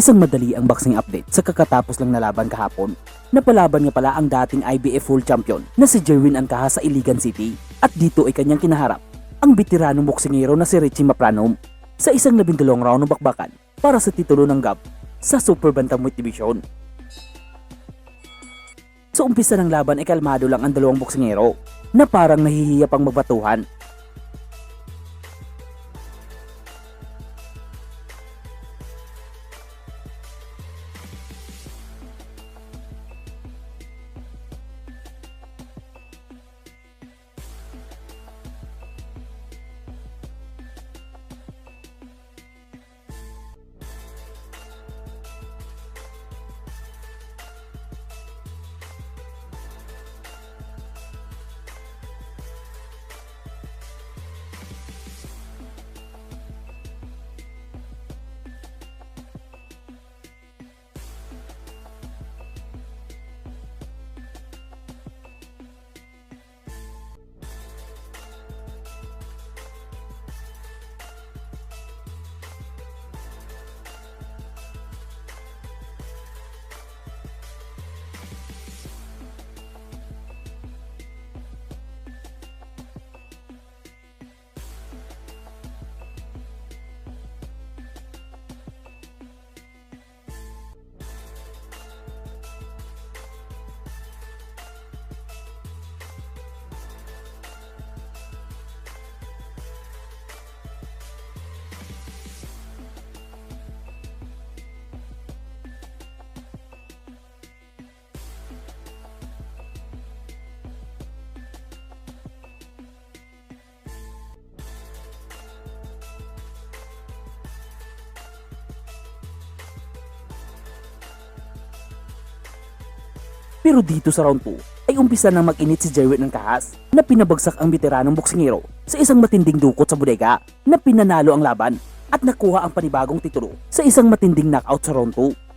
Isang madali ang boxing update sa kakatapos lang na laban kahapon. Napalaban nga pala ang dating IBF World Champion na si Jerwin Ancaja sa Iligan City at dito ay kanyang kinaharap ang veteranong boksingero na si Richie Mapranom sa isang 12 round ng bakbakan para sa titulo ng GAB sa Super Bantamweight Division. Sa umpisa ng laban ay kalmado lang ang dalawang boksingero na parang nahihiya pang magbatuhan. Pero dito sa round 2 ay umpisa nang mag-init si Jerwin Ancaja na pinabagsak ang veteranong boksingero sa isang matinding dukot sa bodega na pinanalo ang laban at nakuha ang panibagong titulo sa isang matinding knockout sa round 2.